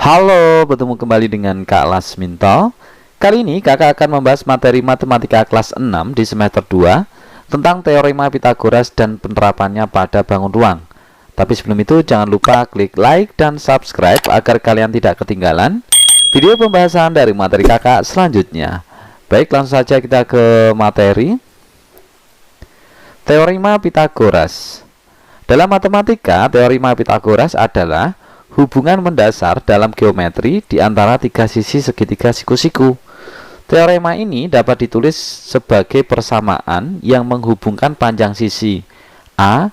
Halo, bertemu kembali dengan Kak Lasminto. Kali ini kakak akan membahas materi matematika kelas 6 di semester 2 tentang teorema Pitagoras dan penerapannya pada bangun ruang. Tapi sebelum itu jangan lupa klik like dan subscribe agar kalian tidak ketinggalan video pembahasan dari materi kakak selanjutnya. Baik, langsung saja kita ke materi. Teorema Pitagoras. Dalam matematika, teorema Pitagoras adalah hubungan mendasar dalam geometri di antara tiga sisi segitiga siku-siku. Teorema ini dapat ditulis sebagai persamaan yang menghubungkan panjang sisi A,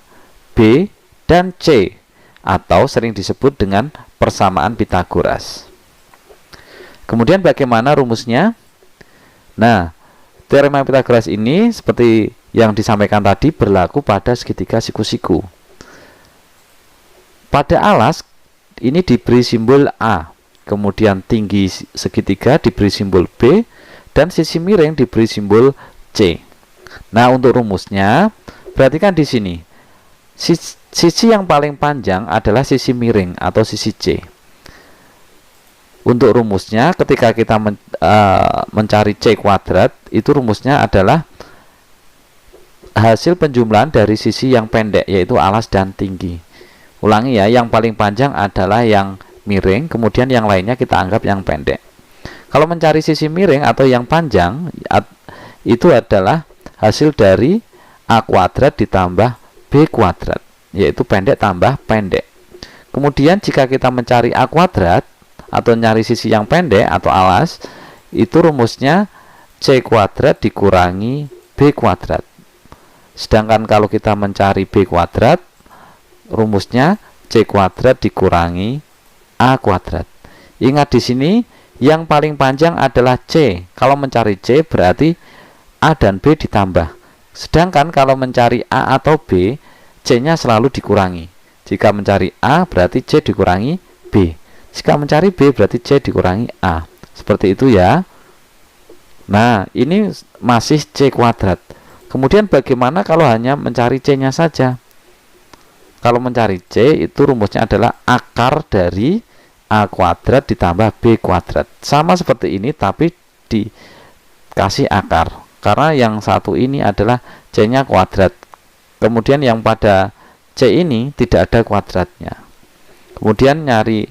B, dan C, atau sering disebut dengan persamaan Pitagoras. Kemudian bagaimana rumusnya? Nah, teorema Pitagoras ini seperti yang disampaikan tadi berlaku pada segitiga siku-siku. Pada alas ini diberi simbol A, kemudian tinggi segitiga diberi simbol B, dan sisi miring diberi simbol C. Nah, untuk rumusnya, perhatikan di sini. Sisi yang paling panjang adalah sisi miring atau sisi C. Untuk rumusnya, ketika kita mencari C kuadrat, itu rumusnya adalah hasil penjumlahan dari sisi yang pendek, yaitu alas dan tinggi. Ulangi ya, yang paling panjang adalah yang miring, kemudian yang lainnya kita anggap yang pendek. Kalau mencari sisi miring atau yang panjang, itu adalah hasil dari A kuadrat ditambah B kuadrat, yaitu pendek tambah pendek. Kemudian jika kita mencari A kuadrat atau nyari sisi yang pendek atau alas, itu rumusnya C kuadrat dikurangi B kuadrat. Sedangkan kalau kita mencari B kuadrat, rumusnya C kuadrat dikurangi A kuadrat. Ingat di sini yang paling panjang adalah C. Kalau mencari C berarti A dan B ditambah. Sedangkan kalau mencari A atau B, C-nya selalu dikurangi. Jika mencari A berarti C dikurangi B. Jika mencari B berarti C dikurangi A. Seperti itu ya. Nah, ini masih C kuadrat. Kemudian bagaimana kalau hanya mencari C-nya saja? Kalau mencari C itu rumusnya adalah akar dari A kuadrat ditambah B kuadrat. Sama seperti ini tapi dikasih akar. Karena yang satu ini adalah C-nya kuadrat. Kemudian yang pada C ini tidak ada kuadratnya. Kemudian nyari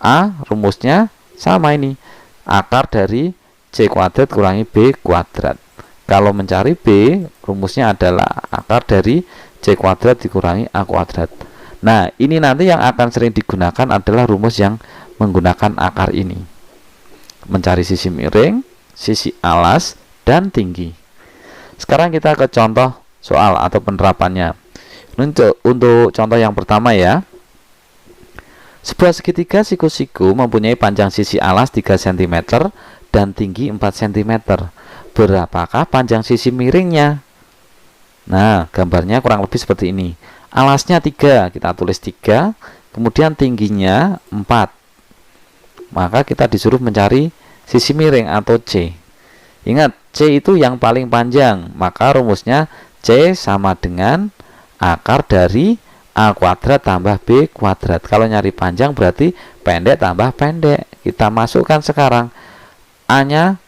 A, rumusnya sama ini. Akar dari C kuadrat kurangi B kuadrat. Kalau mencari B, rumusnya adalah akar dari C kuadrat dikurangi A kuadrat. Nah, ini nanti yang akan sering digunakan adalah rumus yang menggunakan akar ini. Mencari sisi miring, sisi alas, dan tinggi. Sekarang kita ke contoh soal atau penerapannya. Untuk contoh yang pertama ya. Sebuah segitiga siku-siku mempunyai panjang sisi alas 3 cm dan tinggi 4 cm. Berapakah panjang sisi miringnya? Nah, gambarnya kurang lebih seperti ini. Alasnya 3, kita tulis 3, kemudian tingginya 4. Maka kita disuruh mencari sisi miring atau C. Ingat, C itu yang paling panjang, maka rumusnya C sama dengan akar dari A kuadrat tambah B kuadrat. Kalau nyari panjang berarti pendek tambah pendek. Kita masukkan sekarang. A-nya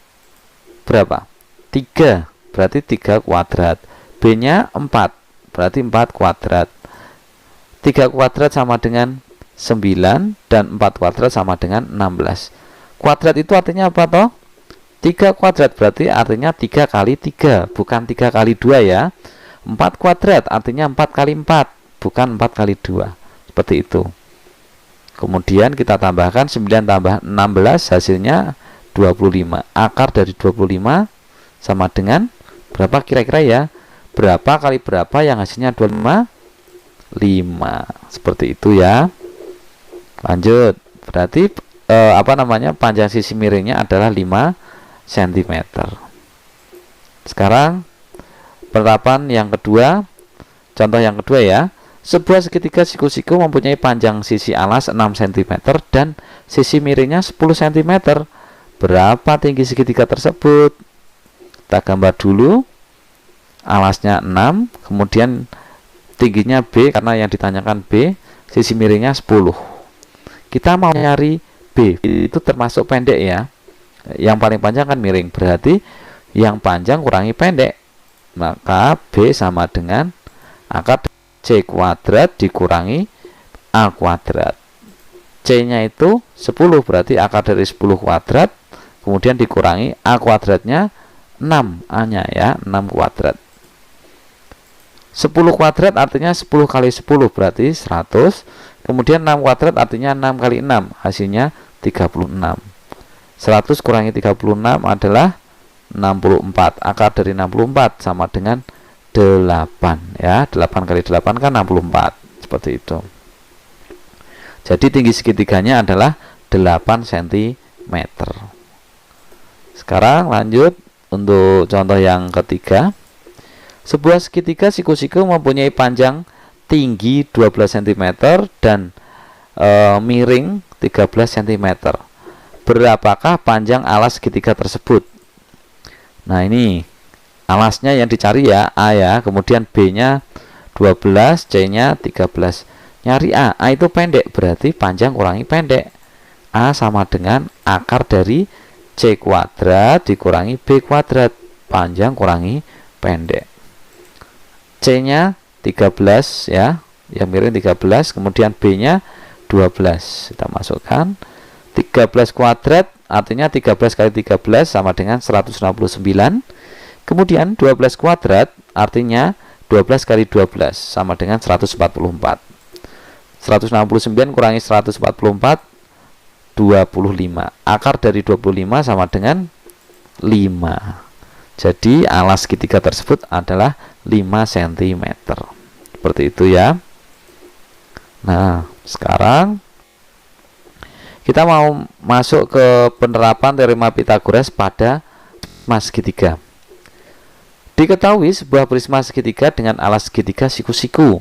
berapa? 3, berarti 3 kuadrat. B-nya 4, berarti 4 kuadrat. 3 kuadrat sama dengan 9 dan 4 kuadrat sama dengan 16. Kuadrat itu artinya apa toh? 3 kuadrat berarti artinya 3 kali 3, bukan 3 kali 2 ya. 4 kuadrat artinya 4 kali 4, bukan 4 kali 2. Seperti itu. Kemudian kita tambahkan 9 tambah 16 hasilnya 25. Akar dari 25 sama dengan berapa kira-kira ya? Berapa kali berapa yang hasilnya 25? 5. Seperti itu ya. Lanjut. Berarti panjang sisi miringnya adalah 5 cm. Sekarang penerapan yang kedua. Contoh yang kedua ya. Sebuah segitiga siku-siku mempunyai panjang sisi alas 6 cm dan sisi miringnya 10 cm. Berapa tinggi segitiga tersebut? Kita gambar dulu. Alasnya 6, kemudian tingginya B karena yang ditanyakan B, sisi miringnya 10. Kita mau nyari B itu termasuk pendek ya. Yang paling panjang kan miring, berarti yang panjang kurangi pendek, maka B sama dengan akar C kuadrat dikurangi A kuadrat. C nya itu 10, berarti akar dari 10 kuadrat kemudian dikurangi A kuadratnya 6, A nya ya 6 kuadrat. 10 kuadrat artinya 10 kali 10 berarti 100, kemudian 6 kuadrat artinya 6 kali 6 hasilnya 36. 100 kurangi 36 adalah 64. Akar dari 64 sama dengan 8 ya. 8 kali 8 kan 64. Seperti itu. Jadi tinggi segitiganya adalah 8 cm. Sekarang lanjut untuk contoh yang ketiga. Sebuah segitiga siku-siku mempunyai panjang tinggi 12 cm dan miring 13 cm. Berapakah panjang alas segitiga tersebut? Nah, ini alasnya yang dicari ya, A ya, kemudian B nya 12, C nya 13. Nyari A itu pendek, berarti panjang kurangi pendek. A sama dengan akar dari C kuadrat dikurangi B kuadrat, panjang kurangi pendek. C nya 13 ya, yang miring 13, kemudian B nya 12. Kita masukkan 13 kuadrat artinya 13 kali 13 sama dengan 169. Kemudian 12 kuadrat artinya 12 kali 12 sama dengan 144. 169 kurangi 144 25. Akar dari 25 sama dengan 5. Jadi alas segitiga tersebut adalah 5 cm. Seperti itu ya. Nah, sekarang kita mau masuk ke penerapan teorema Pythagoras pada prisma segitiga. Diketahui sebuah prisma segitiga dengan alas segitiga siku-siku.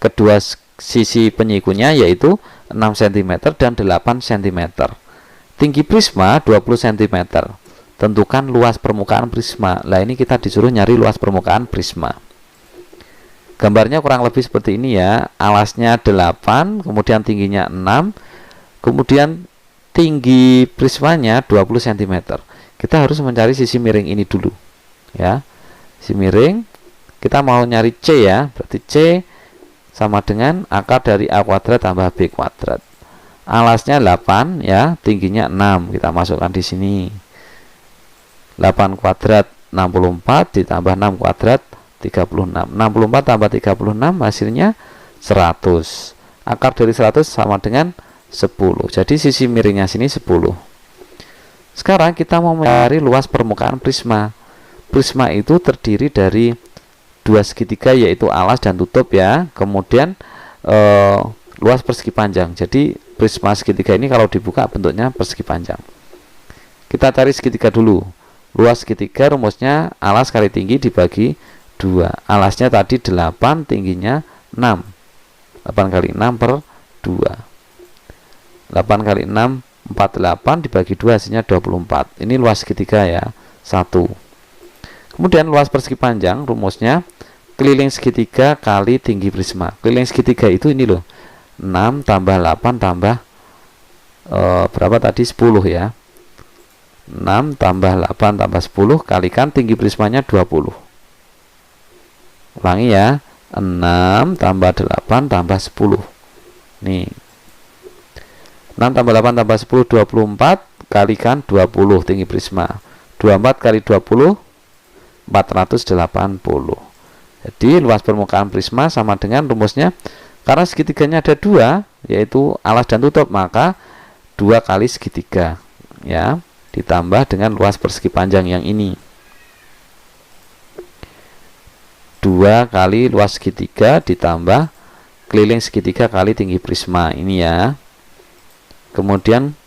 Kedua sisi penyikunya yaitu 6 cm dan 8 cm. Tinggi prisma 20 cm. Tentukan luas permukaan prisma. Nah, ini kita disuruh nyari luas permukaan prisma. Gambarnya kurang lebih seperti ini ya. Alasnya 8, kemudian tingginya 6. Kemudian tinggi prismanya 20 cm. Kita harus mencari sisi miring ini dulu ya. Sisi miring kita mau nyari C ya, berarti C sama dengan akar dari A kuadrat tambah B kuadrat. Alasnya 8 ya, tingginya 6. Kita masukkan di sini. 8 kuadrat 64 ditambah 6 kuadrat 36. 64 tambah 36 hasilnya 100. Akar dari 100 sama dengan 10. Jadi sisi miringnya sini 10. Sekarang kita mau mencari luas permukaan prisma. Prisma itu terdiri dari dua segitiga yaitu alas dan tutup ya. Kemudian luas persegi panjang. Jadi prisma segitiga ini kalau dibuka bentuknya persegi panjang. Kita cari segitiga dulu. Luas segitiga rumusnya alas kali tinggi dibagi 2. Alasnya tadi 8, tingginya 6. 8 kali 6 per 2. 8 kali 6 48 dibagi 2 hasilnya 24. Ini luas segitiga ya, 1. Kemudian luas persegi panjang rumusnya keliling segitiga kali tinggi prisma. Keliling segitiga itu ini loh, 6 tambah 8 tambah berapa tadi, 10 ya. 6 tambah 8 tambah 10 kalikan tinggi prismanya 20. Ulangi ya, 6 tambah 8 tambah 10. Nih, 6 tambah 8 tambah 10 24 kalikan 20 tinggi prisma. 24 kali 20 480. Jadi luas permukaan prisma sama dengan rumusnya, karena segitiganya ada 2 yaitu alas dan tutup, maka 2 kali segitiga ya, ditambah dengan luas persegi panjang yang ini. 2 kali luas segitiga ditambah keliling segitiga kali tinggi prisma ini ya. Kemudian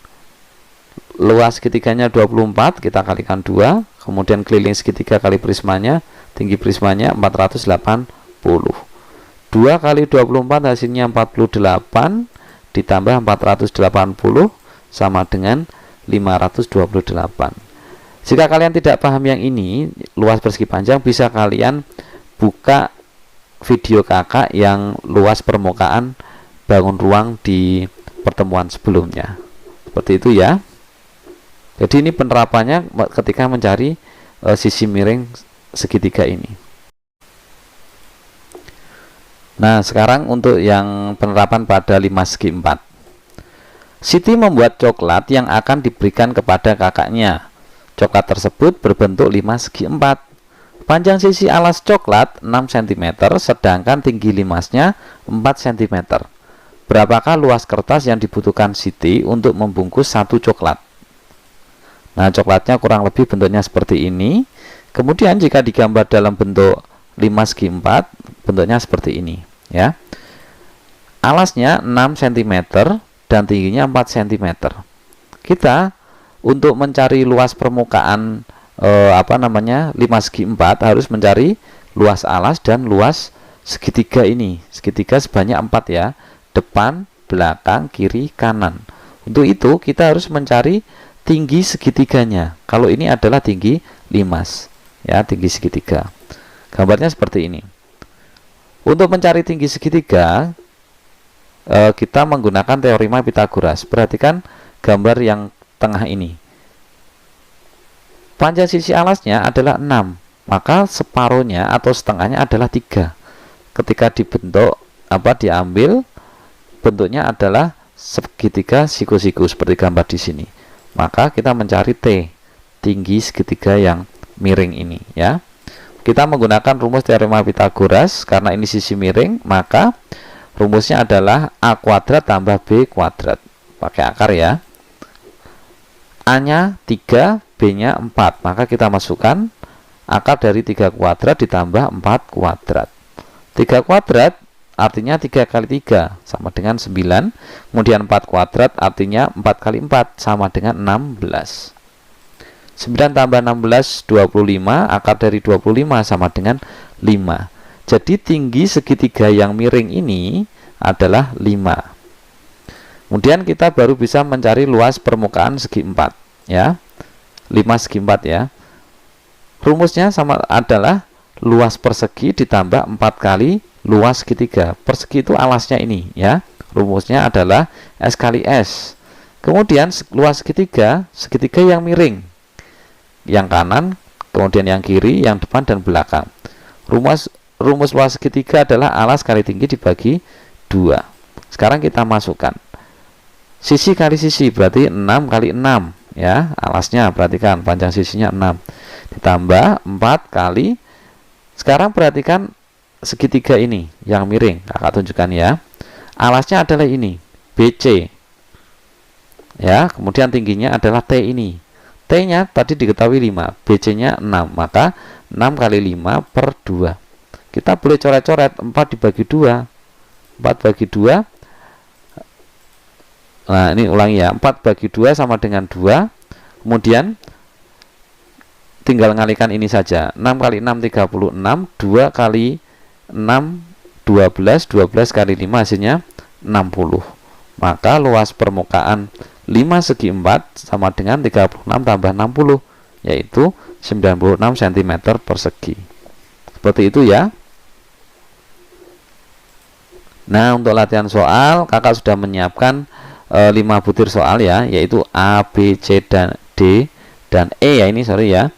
luas segitiganya 24, kita kalikan 2, kemudian keliling segitiga kali prismanya, tinggi prismanya 480. 2 kali 24 hasilnya 48 ditambah 480 sama dengan 528. Jika kalian tidak paham yang ini, luas persegi panjang, bisa kalian buka video kakak yang luas permukaan bangun ruang di pertemuan sebelumnya. Seperti Seperti itu ya. Jadi ini penerapannya ketika mencari sisi miring segitiga ini. Nah, sekarang untuk yang penerapan pada 5 segi 4. Siti membuat coklat yang akan diberikan kepada kakaknya. Coklat tersebut berbentuk 5 segi 4. Panjang sisi alas coklat 6 cm, sedangkan tinggi limasnya 4 cm. Berapakah luas kertas yang dibutuhkan Siti untuk membungkus satu coklat? Nah, coklatnya kurang lebih bentuknya seperti ini. Kemudian jika digambar dalam bentuk 5 segi 4, bentuknya seperti ini ya. Alasnya 6 cm dan tingginya 4 cm. Kita untuk mencari luas permukaan 5 segi 4 harus mencari luas alas dan luas segitiga ini. Segitiga sebanyak 4 ya. Depan, belakang, kiri, kanan. Untuk itu kita harus mencari tinggi segitiganya. Kalau ini adalah tinggi limas ya, tinggi segitiga. Gambarnya seperti ini. Untuk mencari tinggi segitiga, kita menggunakan teorema Pitagoras. Perhatikan gambar yang tengah ini. Panjang sisi alasnya adalah 6, maka separuhnya atau setengahnya adalah 3. Ketika diambil, bentuknya adalah segitiga siku-siku seperti gambar di sini. Maka kita mencari T, tinggi segitiga yang miring ini ya. Kita menggunakan rumus teorema Pitagoras. Karena ini sisi miring, maka rumusnya adalah A kuadrat tambah B kuadrat. Pakai akar ya. A-nya 3, B-nya 4. Maka kita masukkan akar dari 3 kuadrat ditambah 4 kuadrat. 3 kuadrat artinya 3 kali 3 sama dengan 9. Kemudian 4 kuadrat artinya 4 kali 4 sama dengan 16. 9 tambah 16, 25. Akar dari 25 sama dengan 5. Jadi tinggi segitiga yang miring ini adalah 5. Kemudian kita baru bisa mencari luas permukaan segi 4 ya. 5 segi 4 ya. Rumusnya sama adalah luas persegi ditambah 4 kali luas segitiga. Persegi itu alasnya ini ya. Rumusnya adalah S kali S. Kemudian luas segitiga yang miring. Yang kanan, kemudian yang kiri, yang depan dan belakang. Rumus luas segitiga adalah alas kali tinggi dibagi 2. Sekarang kita masukkan sisi kali sisi, berarti 6 kali 6 ya. Alasnya perhatikan panjang sisinya 6 ditambah 4 kali. Sekarang perhatikan segitiga ini yang miring, kakak tunjukkan ya. Alasnya adalah ini BC ya. Kemudian tingginya adalah T ini. T-nya tadi diketahui 5, BC-nya 6, maka 6 kali 5 per 2. Kita boleh coret-coret, 4 dibagi 2. 4 bagi 2. Nah, ini ulangi ya. 4 bagi 2 sama dengan 2. Kemudian tinggal ngalikan ini saja. 6 kali 6 36, 2 kali 6 12, 12 kali 5 hasilnya 60. Maka luas permukaan 5 segi 4 sama dengan 36 tambah 60, yaitu 96 cm persegi. Seperti itu ya. Nah, untuk latihan soal, kakak sudah menyiapkan 5 butir soal ya, yaitu A, B, C, dan D, dan E ya, ini sorry ya.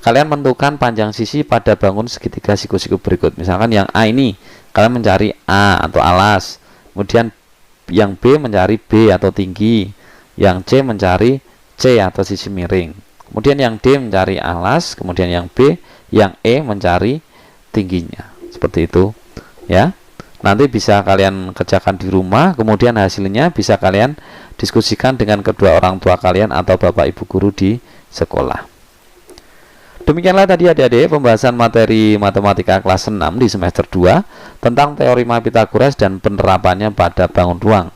Kalian menentukan panjang sisi pada bangun segitiga siku-siku berikut. Misalkan yang A ini, kalian mencari A atau alas. Kemudian yang B mencari B atau tinggi. Yang C mencari C atau sisi miring. Kemudian yang D mencari alas. Kemudian yang B, yang E mencari tingginya. Seperti itu ya. Nanti bisa kalian kerjakan di rumah. Kemudian hasilnya bisa kalian diskusikan dengan kedua orang tua kalian atau bapak ibu guru di sekolah. Demikianlah tadi adik-adik pembahasan materi matematika kelas 6 di semester 2 tentang teorema Pitagoras dan penerapannya pada bangun ruang.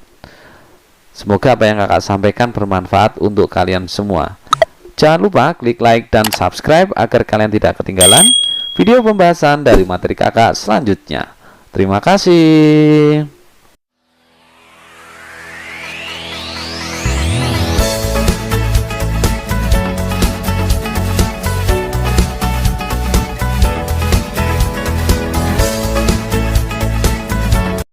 Semoga apa yang kakak sampaikan bermanfaat untuk kalian semua. Jangan lupa klik like dan subscribe agar kalian tidak ketinggalan video pembahasan dari materi kakak selanjutnya. Terima kasih.